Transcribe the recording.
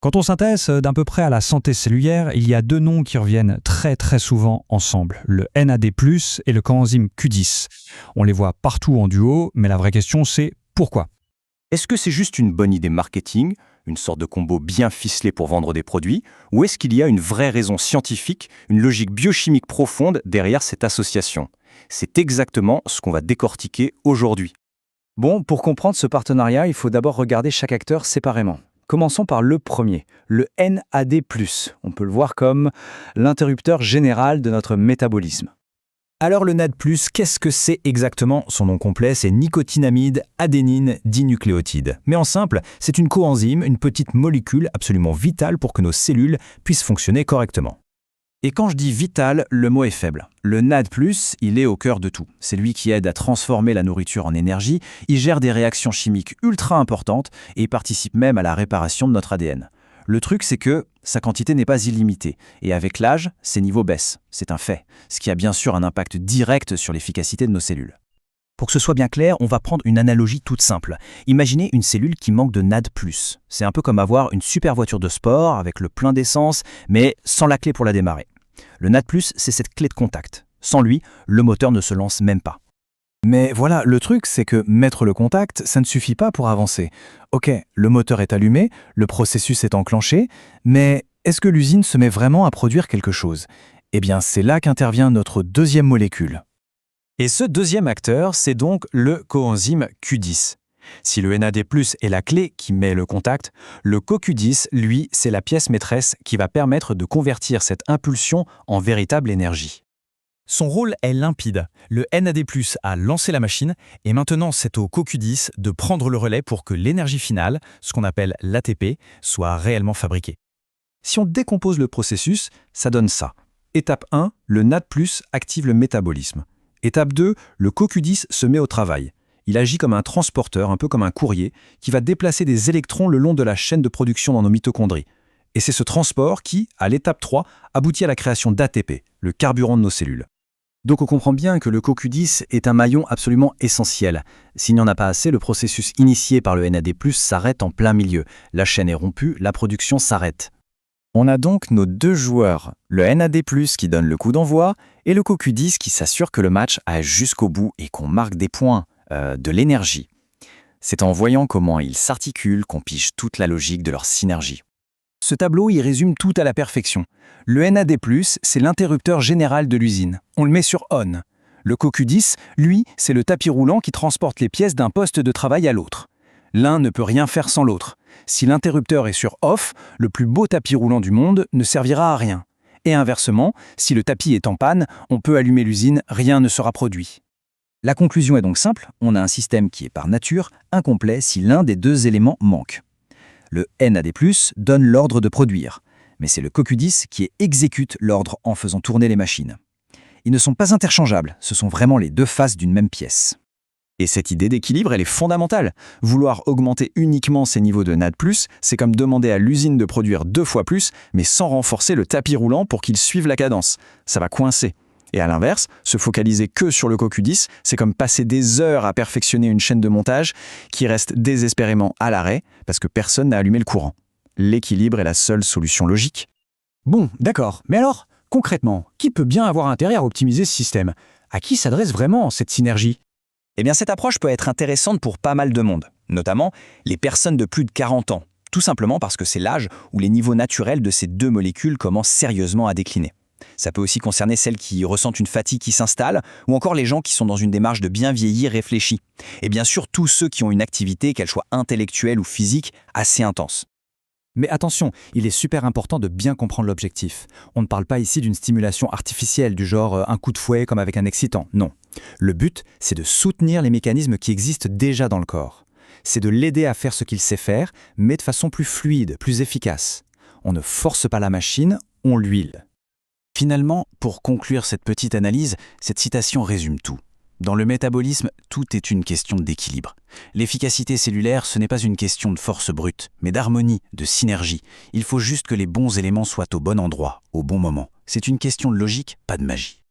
Quand on s'intéresse d'à peu près à la santé cellulaire, il y a deux noms qui reviennent très souvent ensemble, le NAD+, et le coenzyme Q10. On les voit partout en duo, mais la vraie question c'est pourquoi? Est-ce que c'est juste une bonne idée marketing, une sorte de combo bien ficelé pour vendre des produits, ou est-ce qu'il y a une vraie raison scientifique, une logique biochimique profonde derrière cette association? C'est exactement ce qu'on va décortiquer aujourd'hui. Bon, pour comprendre ce partenariat, il faut d'abord regarder chaque acteur séparément. Commençons par le premier, le NAD+. On peut le voir comme l'interrupteur général de notre métabolisme. Alors le NAD+, qu'est-ce que c'est exactement? Son nom complet, c'est nicotinamide adénine dinucléotide. Mais en simple, c'est une coenzyme, une petite molécule absolument vitale pour que nos cellules puissent fonctionner correctement. Et quand je dis vital, le mot est faible. Le NAD+, il est au cœur de tout. C'est lui qui aide à transformer la nourriture en énergie, il gère des réactions chimiques ultra importantes et participe même à la réparation de notre ADN. Le truc, c'est que sa quantité n'est pas illimitée. Et avec l'âge, ses niveaux baissent. C'est un fait. Ce qui a bien sûr un impact direct sur l'efficacité de nos cellules. Pour que ce soit bien clair, on va prendre une analogie toute simple. Imaginez une cellule qui manque de NAD+. C'est un peu comme avoir une super voiture de sport avec le plein d'essence, mais sans la clé pour la démarrer. Le NAD+, c'est cette clé de contact. Sans lui, le moteur ne se lance même pas. Mais voilà, le truc, c'est que mettre le contact, ça ne suffit pas pour avancer. Ok, le moteur est allumé, le processus est enclenché, mais est-ce que l'usine se met vraiment à produire quelque chose? Eh bien, c'est là qu'intervient notre deuxième molécule. Et ce deuxième acteur, c'est donc le coenzyme Q10. Si le NAD+, est la clé qui met le contact, le CoQ10, lui, c'est la pièce maîtresse qui va permettre de convertir cette impulsion en véritable énergie. Son rôle est limpide. Le NAD+, a lancé la machine et maintenant c'est au CoQ10 de prendre le relais pour que l'énergie finale, ce qu'on appelle l'ATP, soit réellement fabriquée. Si on décompose le processus, ça donne ça. Étape 1, le NAD+, active le métabolisme. Étape 2, le CoQ10 se met au travail. Il agit comme un transporteur, un peu comme un courrier, qui va déplacer des électrons le long de la chaîne de production dans nos mitochondries. Et c'est ce transport qui, à l'étape 3, aboutit à la création d'ATP, le carburant de nos cellules. Donc on comprend bien que le CoQ10 est un maillon absolument essentiel. S'il n'y en a pas assez, le processus initié par le NAD+, s'arrête en plein milieu. La chaîne est rompue, la production s'arrête. On a donc nos deux joueurs, le NAD+, qui donne le coup d'envoi, et le CoQ10 qui s'assure que le match aille jusqu'au bout et qu'on marque des points, de l'énergie. C'est en voyant comment ils s'articulent qu'on pige toute la logique de leur synergie. Ce tableau y résume tout à la perfection. Le NAD+, c'est l'interrupteur général de l'usine. On le met sur ON. Le CoQ10, lui, c'est le tapis roulant qui transporte les pièces d'un poste de travail à l'autre. L'un ne peut rien faire sans l'autre. Si l'interrupteur est sur OFF, le plus beau tapis roulant du monde ne servira à rien. Et inversement, si le tapis est en panne, on peut allumer l'usine, rien ne sera produit. La conclusion est donc simple, on a un système qui est par nature incomplet si l'un des deux éléments manque. Le NAD+, donne l'ordre de produire, mais c'est le CoQ10 qui exécute l'ordre en faisant tourner les machines. Ils ne sont pas interchangeables, ce sont vraiment les deux faces d'une même pièce. Et cette idée d'équilibre, elle est fondamentale. Vouloir augmenter uniquement ces niveaux de NAD+, c'est comme demander à l'usine de produire 2 fois plus, mais sans renforcer le tapis roulant pour qu'il suive la cadence. Ça va coincer. Et à l'inverse, se focaliser que sur le CoQ10, c'est comme passer des heures à perfectionner une chaîne de montage qui reste désespérément à l'arrêt parce que personne n'a allumé le courant. L'équilibre est la seule solution logique. Bon, d'accord. Mais alors, concrètement, qui peut bien avoir intérêt à optimiser ce système? À qui s'adresse vraiment cette synergie? Eh bien, cette approche peut être intéressante pour pas mal de monde, notamment les personnes de plus de 40 ans, tout simplement parce que c'est l'âge où les niveaux naturels de ces deux molécules commencent sérieusement à décliner. Ça peut aussi concerner celles qui ressentent une fatigue qui s'installe, ou encore les gens qui sont dans une démarche de bien vieillir réfléchie. Et bien sûr, tous ceux qui ont une activité, qu'elle soit intellectuelle ou physique, assez intense. Mais attention, il est super important de bien comprendre l'objectif. On ne parle pas ici d'une stimulation artificielle du genre un coup de fouet comme avec un excitant, non. Le but, c'est de soutenir les mécanismes qui existent déjà dans le corps. C'est de l'aider à faire ce qu'il sait faire, mais de façon plus fluide, plus efficace. On ne force pas la machine, on l'huile. Finalement, pour conclure cette petite analyse, cette citation résume tout. Dans le métabolisme, tout est une question d'équilibre. L'efficacité cellulaire, ce n'est pas une question de force brute, mais d'harmonie, de synergie. Il faut juste que les bons éléments soient au bon endroit, au bon moment. C'est une question de logique, pas de magie.